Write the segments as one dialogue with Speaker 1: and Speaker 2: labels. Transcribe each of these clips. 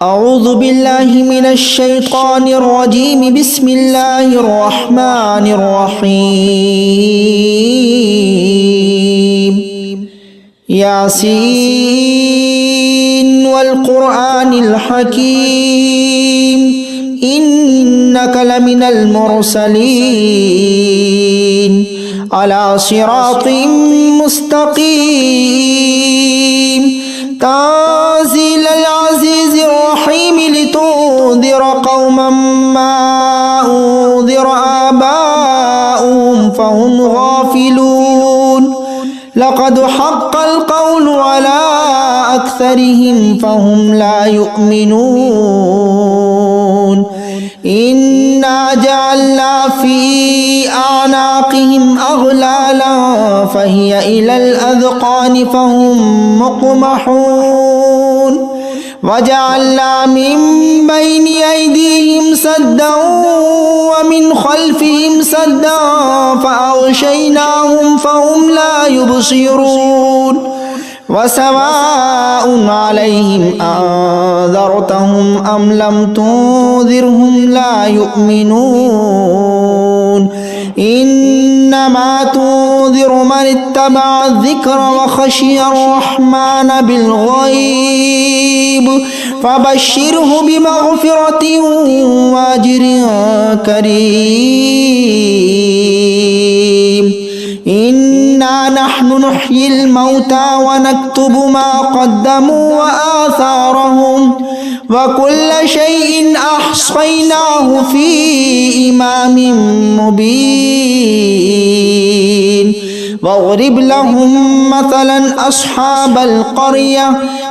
Speaker 1: أعوذ بالله من الشيطان الرجيم. بسم الله الرحمن الرحيم. ياسين والقرآن الحكيم إنك لمن المرسلين على صراط مستقيم. تنزيل العزيز الرحيم لتنذر قوما ما أنذر آباؤهم فهم غافلون. لقد حق القول على أكثرهم فهم لا يؤمنون. إنا جعلنا في أعناقهم أغلالا فهي إلى الأذقان فهم مقمحون. وجعلنا من بين أيديهم سدا ومن خلفهم سدا فأغشيناهم فهم لا يبصرون. وسواء عليهم أنذرتهم أم لم تنذرهم لا يؤمنون. إنما تنذر من اتبع الذكر وخشي الرحمن بالغيب فبشره بمغفرة وأجر كريم. إنا نحن نحيي الموتى ونكتب ما قدموا وآثارهم وكل شيء أحصيناه في إمام مبين. واضرب لهم مثلا أصحاب القرية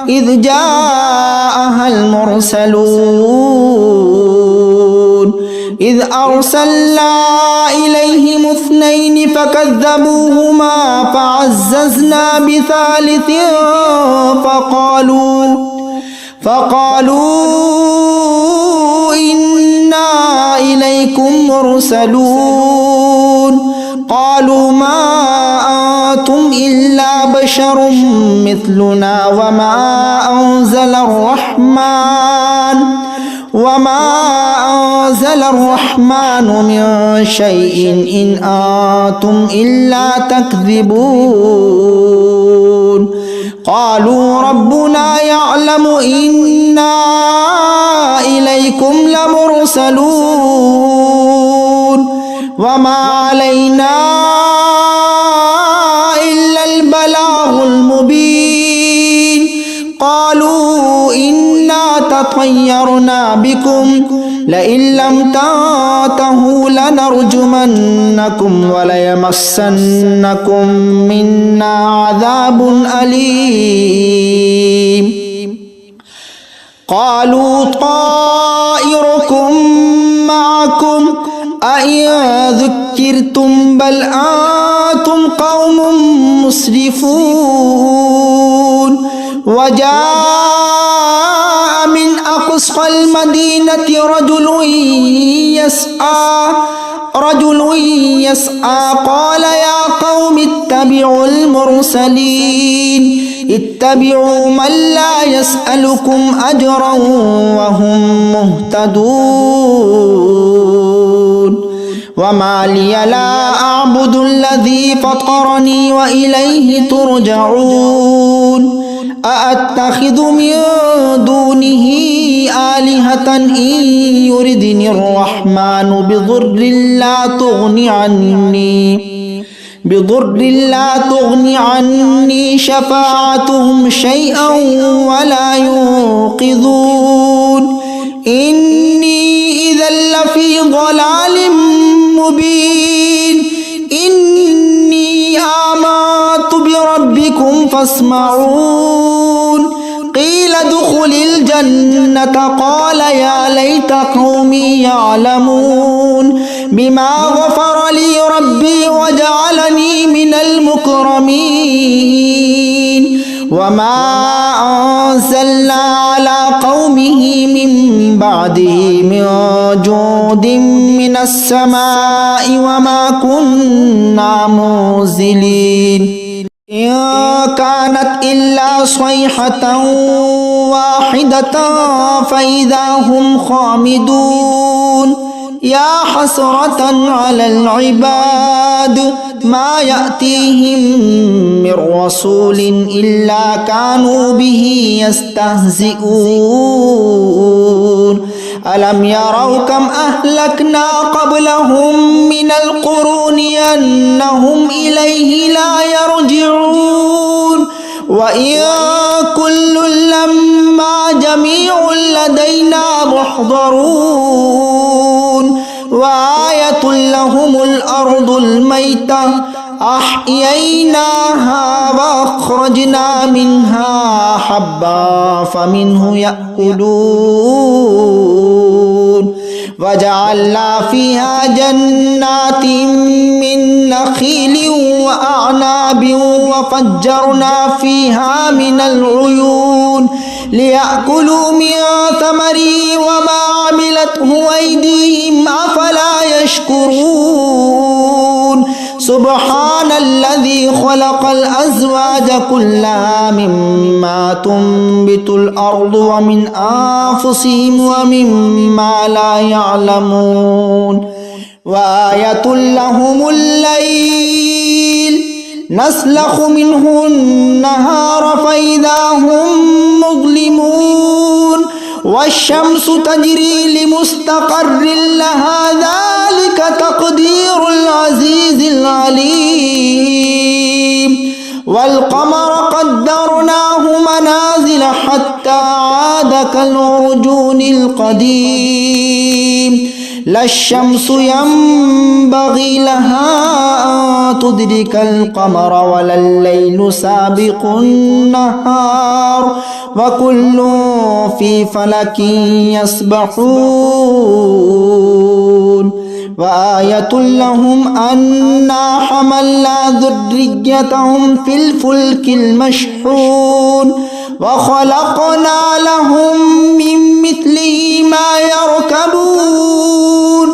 Speaker 1: إذ جاءها المرسلون إذ أرسلنا إليهم 2 فكذبوهما فعززنا بثالث فقالوا إنا إليكم مرسلون. قالوا ما أنتم إلا بشر مثلنا وما أنزل الرحمن من شيء إن أنتم إلا تكذبون. قالوا ربنا يعلم إنا إليكم لمرسلون وما علينا إلا البلاغ المبين. قالوا إنا تطيرنا بكم لئن لم تنتهوا لنرجمنكم وليمسنكم منا عذاب أليم. قالوا طائركم معكم أئن ذكرتم بل أنتم قوم مسرفون. وجاء من أقصى المدينة رجل يسعى قال يا قوم اتبعوا المرسلين اتبعوا من لا يسألكم أجرا وهم مهتدون. وما لي لا أعبد الذي فطرني وإليه ترجعون. أأتخذ من دونه آلهة إن يردني الرحمن بضر لا تغني عني شفاعتهم شيئا ولا ينقذون. إني إذا لفي ضلال مبين. إني آمنت بربكم فاسمعون. قيل ادخل الجنة قال يا ليت قومي يعلمون بما غفر لي ربي وجعلني من المكرمين. وما أنزلنا على قومه من بعده من جود من السماء وما كنا منزلين. إن كانت إلا صيحة واحدة فإذا هم خامدون يا حسرة على العباد ما يأتيهم من رسول إلا كانوا به يستهزئون ألم يروا كم أهلكنا قبلهم من القرون أنهم إليه لا يرجعون وإن كل لما جميع لدينا محضرون وآية لهم الأرض الميتة أحييناها وأخرجنا منها حبا فمنه يأكلون وجعلنا فيها جنات من نخيل وأعناب وفجرنا فيها من العيون ليأكلوا من ثمره وما عملته أيديهم أفلا يشكرون سبحان الذي خلق الأزواج كلها مما تنبت الأرض ومن أنفسهم ومما لا يعلمون وآية لهم الليل نسلخ منه النهار فإذا هم مظلمون والشمس تجري لمستقر لها ذلك تقدير العزيز العليم والقمر قدرناه منازل حتى عاد كالعرجون القديم لا الشمس ينبغي لها أن تدرك القمر ولا الليل سابق النهار وكل في فلك يسبحون وآية لهم أنا حملنا ذريتهم في الفلك المشحون وخلقنا لهم من مثله ما يركبون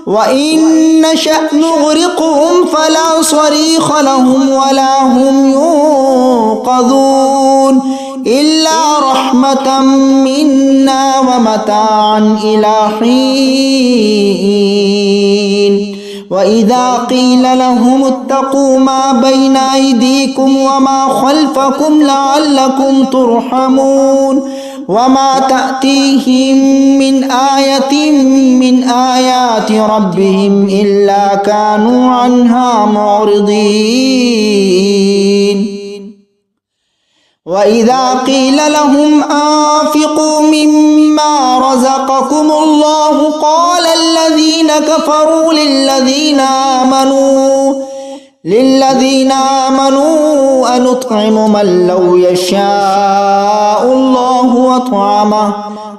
Speaker 1: وإن نشأ نغرقهم فلا صريخ لهم ولا هم ينقذون إلا رحمة منا ومتاعا إلى حين وإذا قيل لهم اتقوا ما بين أيديكم وما خلفكم لعلكم ترحمون وما تأتيهم من آية من آيات ربهم إلا كانوا عنها معرضين وإذا قيل لهم أنفقوا مما رزقكم الله قال الذين كفروا للذين آمنوا أنطعم من لو يشاء الله أطعمه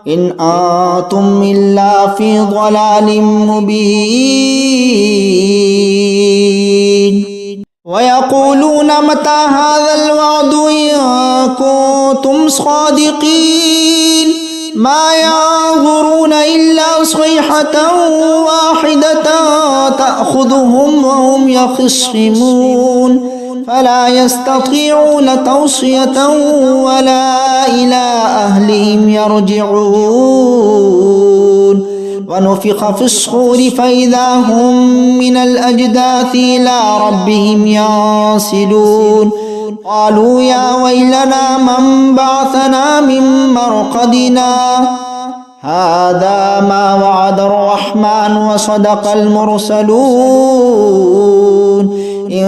Speaker 1: إن أنتم إلا في ضلال مبين ويقولون متى هذا الوعد إن كنتم صادقين ما ينظرون إلا صيحة واحدة تأخذهم وهم يخصمون فلا يستطيعون توصية ولا إلى أهلهم يرجعون ونفخ في الصور فإذا هم من الأجداث إلى ربهم ينسلون قالوا يا ويلنا من بعثنا من مرقدنا هذا ما وعد الرحمن وصدق المرسلون إن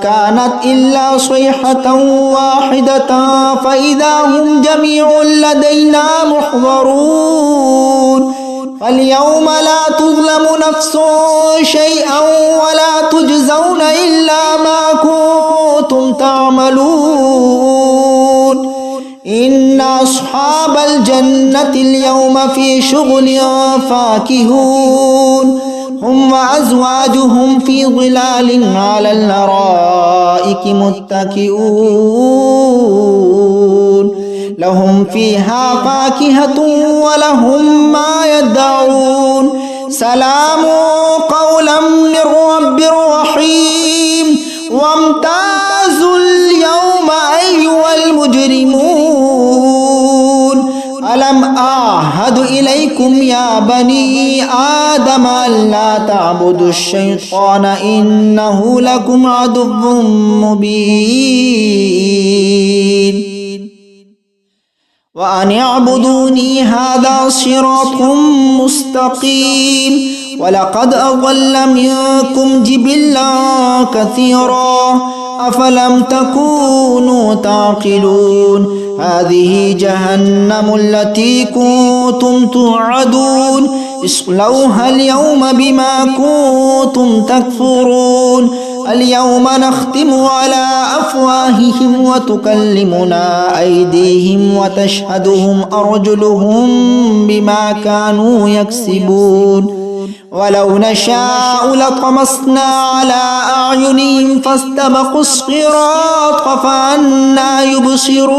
Speaker 1: كانت إلا صيحة واحدة فإذا هم جميع لدينا محضرون فاليوم لا تظلم نفس شيئا ولا تجزون إلا ما كنتم تعملون إن أصحاب الجنة اليوم في شغل فاكهون هم وأزواجهم في ظلال على الأرائك متكئون لهم فيها فاكهة ولهم ما يدعون سلام قولا من رب رحيم وامتازوا وعهد إليكم يا بني آدم ألا تعبدوا الشيطان إنه لكم عدو مبين وأن اعبدوني هذا صراط مستقيم ولقد أضل منكم جبلا كثيرا أفلم تكونوا تعقلون هذه جهنم التي كنتم توعدون اصلوها اليوم بما كنتم تكفرون اليوم نختم على أفواههم وتكلمنا أيديهم وتشهدهم أرجلهم بما كانوا يكسبون ولو نشاء لطمسنا على أعينهم فاستبقوا الصراط فأنى يبصرون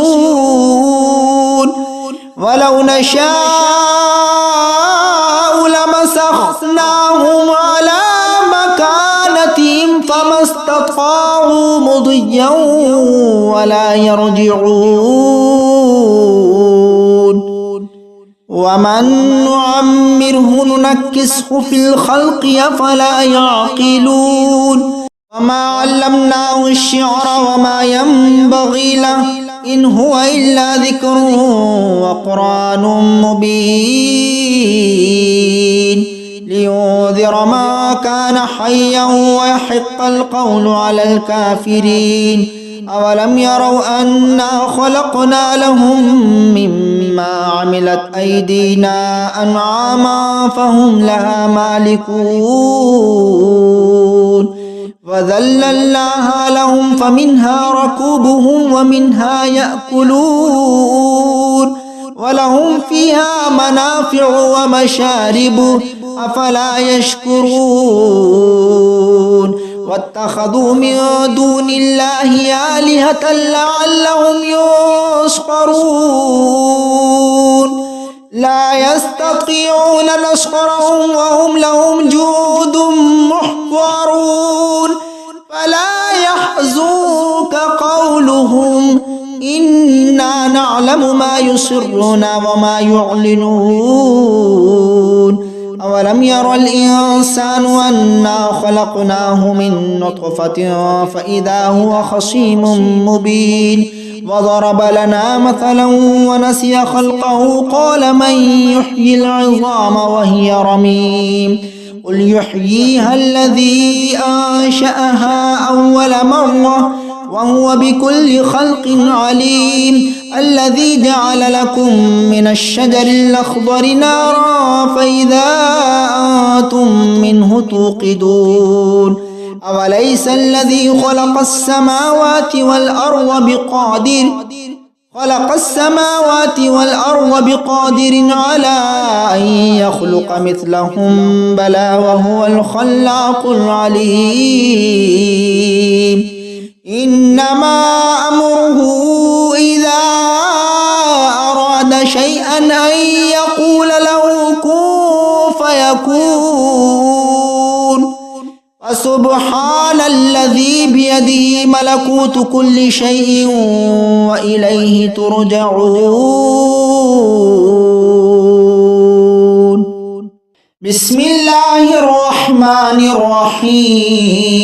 Speaker 1: ولو نشاء لمسخناهم على مكانتهم فما استطاعوا مضيا ولا يرجعون ومن نعمره ننكسه في الخلق أفلا يعقلون وما علمناه الشعر وما ينبغي له إن هو إلا ذكر وقرآن مبين لينذر ما كان حيا ويحق القول على الكافرين أولم يروا أنا خلقنا لهم مما عملت أيدينا أنعاما فهم لها مالكون وذللناها لهم فمنها ركوبهم ومنها يأكلون ولهم فيها منافع ومشارب أفلا يشكرون واتخذوا من دون الله آلهة لعلهم ينصرون لا يستطيعون نصرهم وهم لهم جند محضرون فلا يحزنك قولهم إنا نعلم ما يسرون وما يعلنون أولم ير الإنسان أنا خلقناه من نطفة فإذا هو خصيم مبين وضرب لنا مثلا ونسي خلقه قال من يحيي العظام وهي رميم قل يحييها الذي أنشأها أول مرة وهو بكل خلق عليم الذي جعل لكم من الشجر الأخضر نارا فإذا أنتم منه توقدون أوليس الذي خلق السماوات والأرض بقادر على أن يخلق مثلهم بلى وهو الخلاق العليم إنما أمره إذا أراد شيئا أن يقول له كن فيكون فسبحان الذي بيده ملكوت كل شيء وإليه ترجعون بسم الله الرحمن الرحيم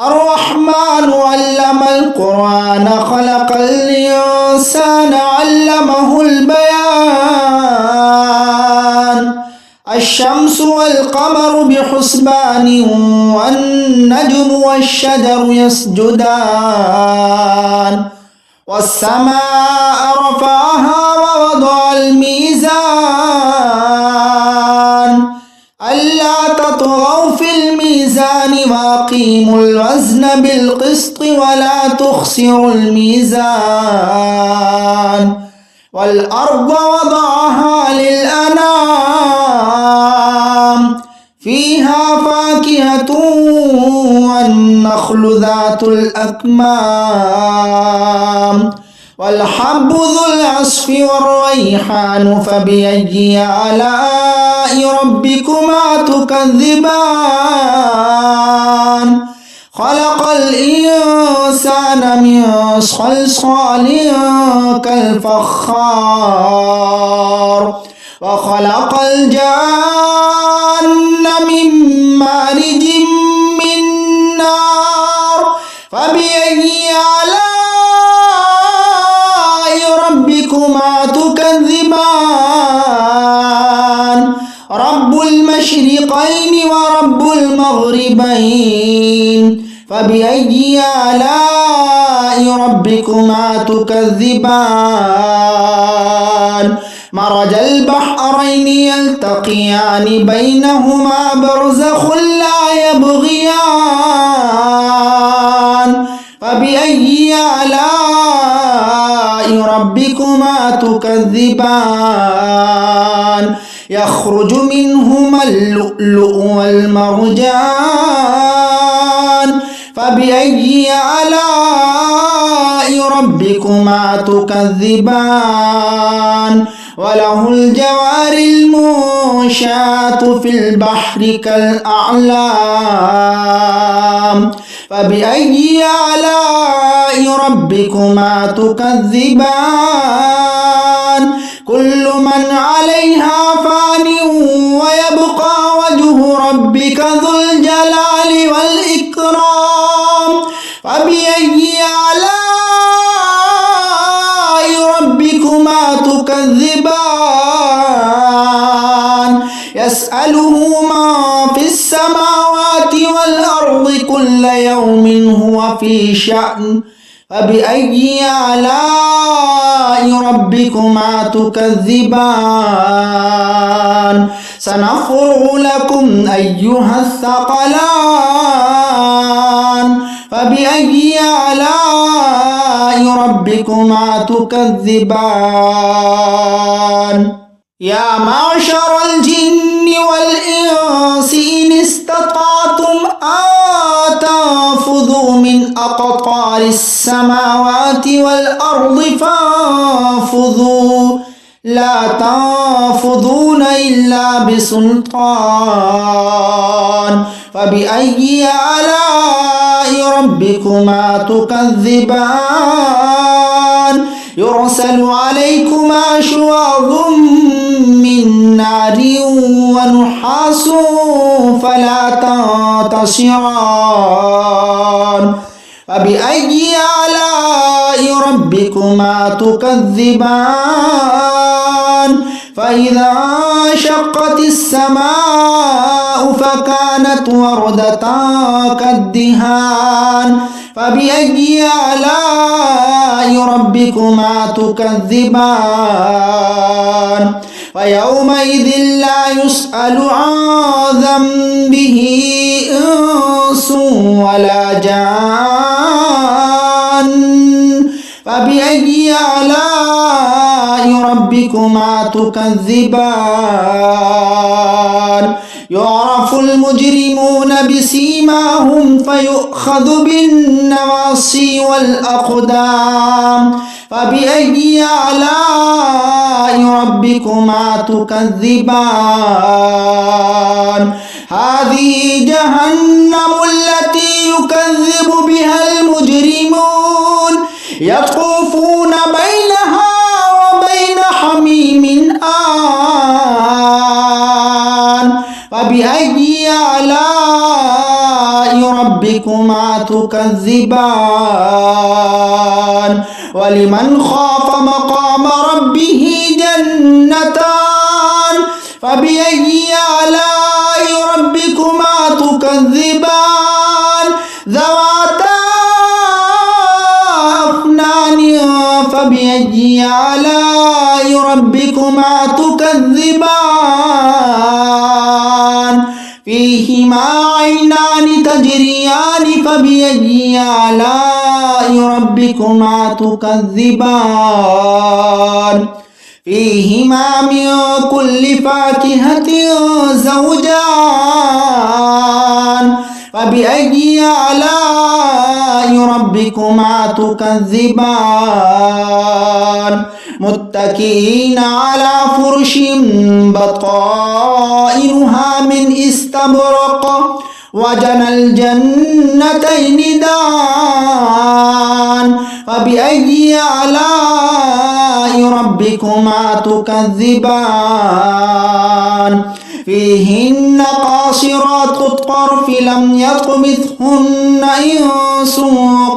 Speaker 1: الرحمن علم القرآن خلق الإنسان علمه البيان الشمس والقمر بحسبان والنجم والشجر يسجدان والسماء رفعها ووضع الميزان ألا تطغوا في الميزان وأقيموا الوزن بالقسط ولا تخسروا الميزان والأرض وضعها للأنام فيها فاكهة والنخل ذات الأكمام والحب ذو العصف والريحان فبأي آلاء ربكما تكذبان خلق الإنسان من صلصال كالفخار وخلق الجان من مارج من نار فبأي آلاء ربكما تكذبان رب المشرقين ورب المغربين فبأي آلاء ربكما تكذبان مرج البحرين يلتقيان بينهما برزخ لا يبغيان فبأي آلاء ربكما تكذبان يخرج منهما اللؤلؤ والمرجان فبأي آلاء ربكما تكذبان وله الجوار المنشآت في البحر كالأعلام فبأي آلاء ربكما تكذبان كل من عليها فان ويبقى وجه ربك ذو الجلال والإكرام فبأي آلاء ربكما تكذبان يسأله من في السماوات والأرض كل يوم هو في شأن فبأي آلاء ربكما تكذبان سنفرغ لكم أيها الثقلان فبأي آلاء ربكما تكذبان يا معشر الجن والإنس إن استطعتم أن تنفذوا من أقطار السماوات والأرض فانفذوا لا تنفذون إلا بسلطان فبأي آلاء ربكما تكذبان يرسل عليكما شواظ من نار ونحاس فلا تنتصران فبأي آلاء ربكما تكذبان فإذا انشقت السماء فكانت وردة كالدهان فبأي آلاء ربكما تكذبان ويومئذ لا يسأل عن ذنبه إنس ولا جان فبأي آلاء ربكما تكذبان يعرف المجرمون بسيماهم فيؤخذ بالنواصي والأقدام فبأي آلاء ربكما تكذبان هذه جهنم التي يكذب بها المجرمون يطوفون بينها وبين حميم آن فبأي آلاء ربكما تكذبان ولمن خاف مقام ربه جنتان فبأي آلاء ربكما تكذبان ذواتا أفنان فبأي آلاء ربكما تكذبان فيهما عينان تجريان فبأي آلاء ربكما تكذبان فيهما من كل فاكهة زوجان فبأي آلاء ربكما تكذبان متكئين على فرش بطائنها من استبرق وجنى الجنتين دان فبأي آلاء ربكما تكذبان فيهن قاصرات الطرف لم يطمثهن إنس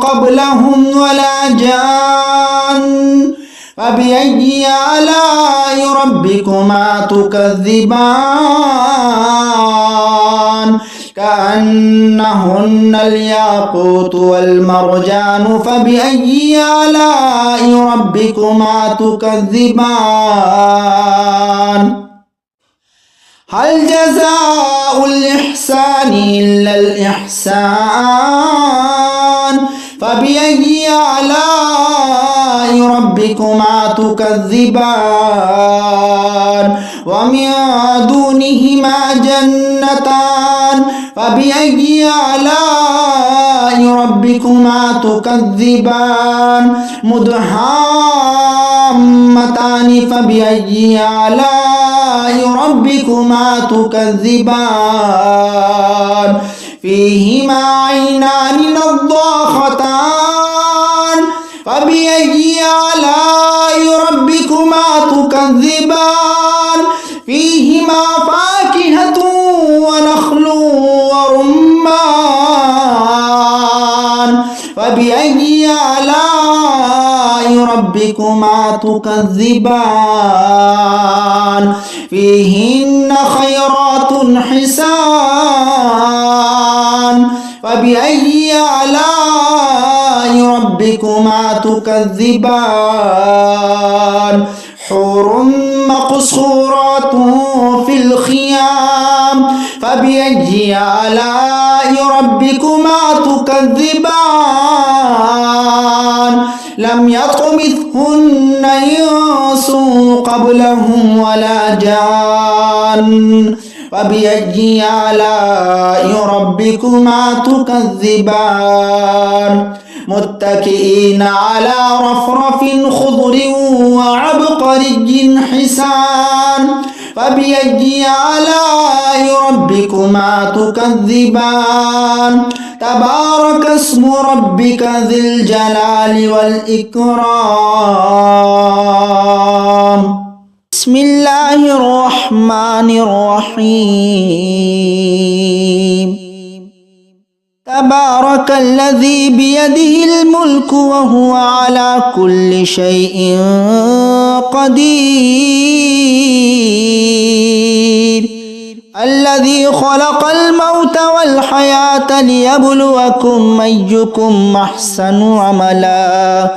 Speaker 1: قبلهم ولا جان فبأي آلاء ربكما تكذبان كأنهن الياقوت والمرجان فبأي آلاء ربكما تكذبان هل جزاء الإحسان إلا الإحسان فبأي آلاء ربكما تكذبان ومن دونهما جنتان فبأي آلاء ربكما تكذبان مدهامتان فبأي آلاء ربكما تكذبان فيهما عينان نضاختان فبأي آلاء ربكما تكذبان فيهما فاكهة ونخل ورمان فبأي آلاء ربكما تكذبان فيهن خيرات حسان فبأي آلاء ربكما تكذبان حور مقصورات في الخيام فبأي آلاء ربكما تكذبان لم يطمثهن إنس قبلهم ولا جان فبأي آلاء ربكما تكذبان متكئين على رفرف خضر وعبقري حسان فبأي آلاء ربكما تكذبان تبارك اسم ربك ذي الجلال والإكرام بسم الله الرحمن الرحيم تبارك الذي بيده الملك وهو على كل شيء قدير الذي خلق الموت والحياة ليبلوكم أيكم أحسن عملا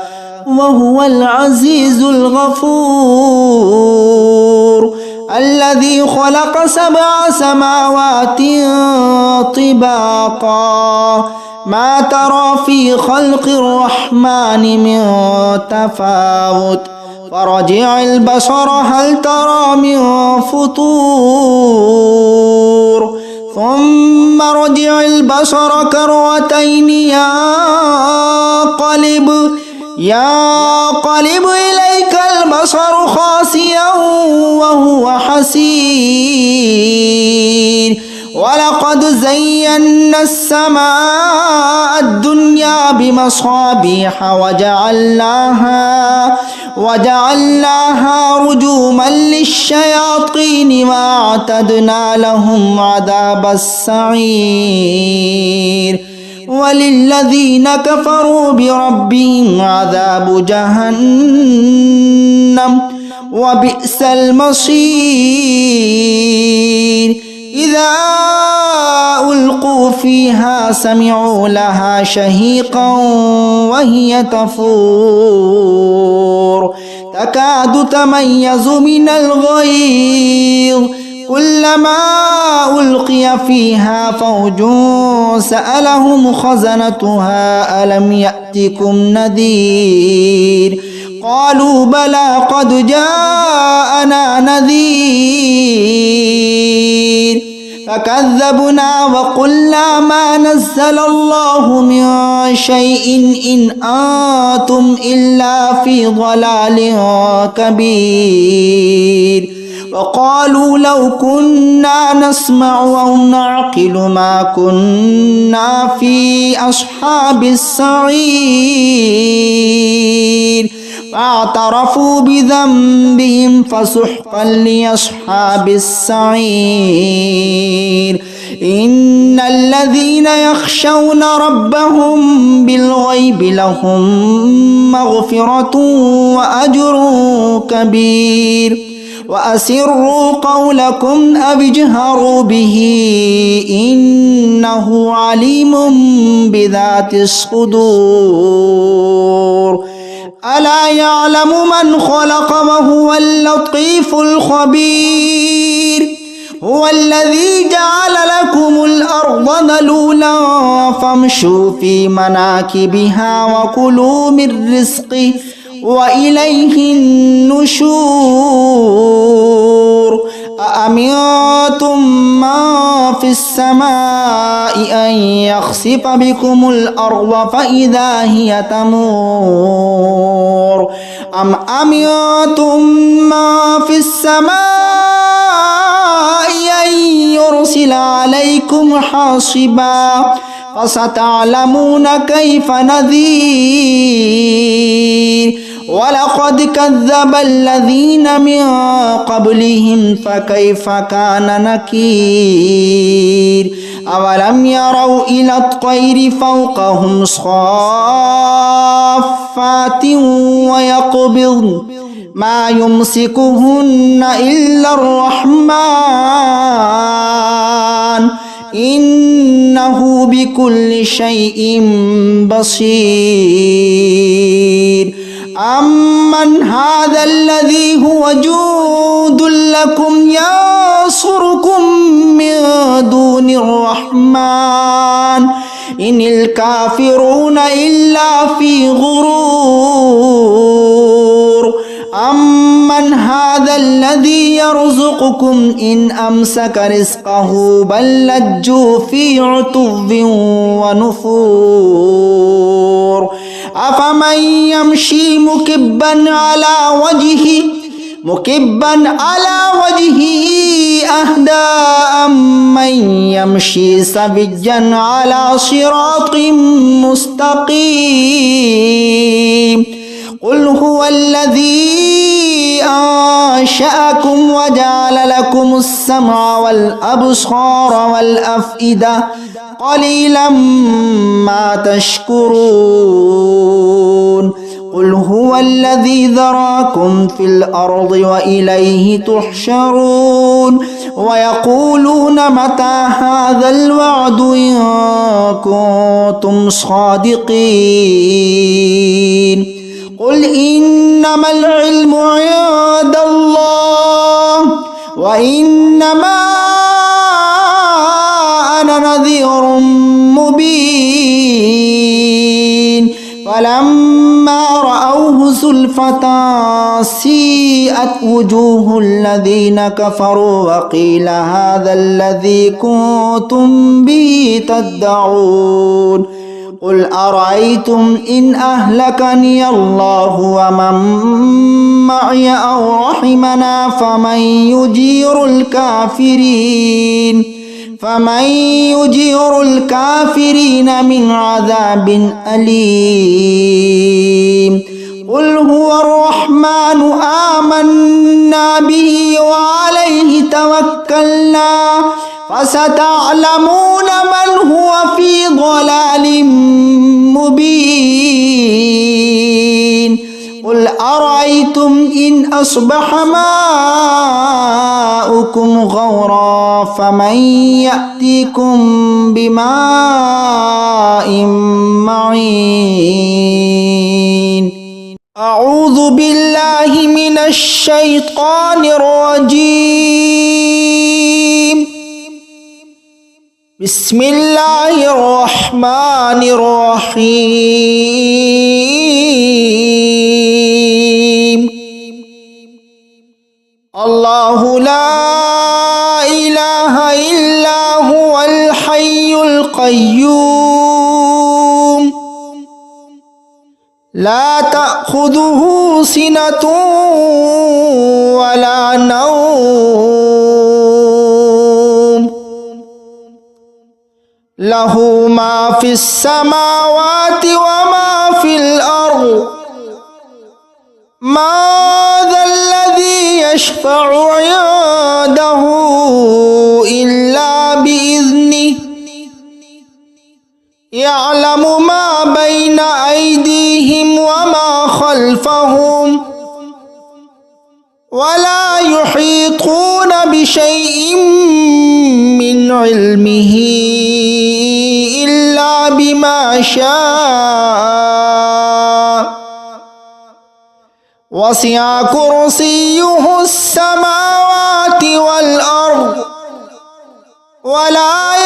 Speaker 1: وهو العزيز الغفور الذي خلق 7 سماوات طباقا ما ترى في خلق الرحمن من تفاوت فرجع البصر هل ترى من فطور ثم رجع البصر كرتين ينقلب إليك البصر خاسئا وهو حسير ولقد زينا السماء الدنيا بمصابيح وجعلناها رجوما للشياطين وأعتدنا لهم عذاب السعير وللذين كفروا بربهم عذاب جهنم وبئس المصير إذا ألقوا فيها سمعوا لها شهيقا وهي تفور تكاد تميز من الغيظ كلما ألقي فيها فوج سألهم خزنتها ألم يأتكم نذير قالوا بلى قد جاءنا نذير فكذبنا وقلنا ما نزل الله من شيء إن أنتم إلا في ضلال كبير وقالوا لو كنا نسمع أو نعقل ما كنا في أصحاب السعير فاعترفوا بذنبهم فسحقا لأصحاب السعير إن الذين يخشون ربهم بالغيب لهم مغفرة وأجر كبير وأسروا قولكم أو اجهروا به إنه عليم بذات الصدور ألا يعلم من خلق وهو اللطيف الخبير هو الذي جعل لكم الأرض ذلولا فامشوا في مناكبها وكلوا من رزقه وإليه النشور أأمنتم من في السماء أن يخسف بكم الأرض فإذا هي تمور أم أمنتم من في السماء أن يرسل عليكم حاصبا فستعلمون كيف نذير ولقد كذب الذين من قبلهم فكيف كان نكير أولم يروا إلى الطير فوقهم صافات ويقبضن ما يمسكهن إلا الرحمن إنه بكل شيء بصير أمن هذا الذي هو جند لكم ينصركم من دون الرحمن إن الكافرون إلا في غرور أمن هذا الذي يرزقكم إن أمسك رزقه بل لجوا في عتو ونفور أفمن يمشي مكبا على وجهه أهدى من يمشي سويا على صراط مستقيم قل هو الذي أنشأكم وجعل لكم السمع والأبصار والأفئدة قليلا ما تشكرون قل هو الذي ذراكم في الأرض وإليه تحشرون ويقولون متى هذا الوعد إن كنتم صادقين قل إنما العلم عند الله وإنما أنا نذير مبين فلما رأوه زلفة سيئت وجوه الذين كفروا وقيل هذا الذي كنتم به تدعون قل أرأيتم إن أهلكني الله ومن معي أو رحمنا فمن يجير الكافرين من عذاب أليم قل هو الرحمن آمنا به وعليه توكلنا فستعلمون من هو في ضلال مبين قل أرأيتم إن أصبح ماؤكم غورا فمن يأتيكم بماء معين أعوذ بالله من الشيطان الرجيم بسم الله الرحمن الرحيم الله لا إله إلا هو الحي القيوم لا تأخذه سنة ولا نوم في السماوات وما في الأرض ما ذا الذي يشفع عنده إلا بإذنه يعلم ما بين أيديهم وما خلفهم ولا يحيطون بشيء من علمه إلا بما شاء وسع كرسيه السماوات والأرض ولا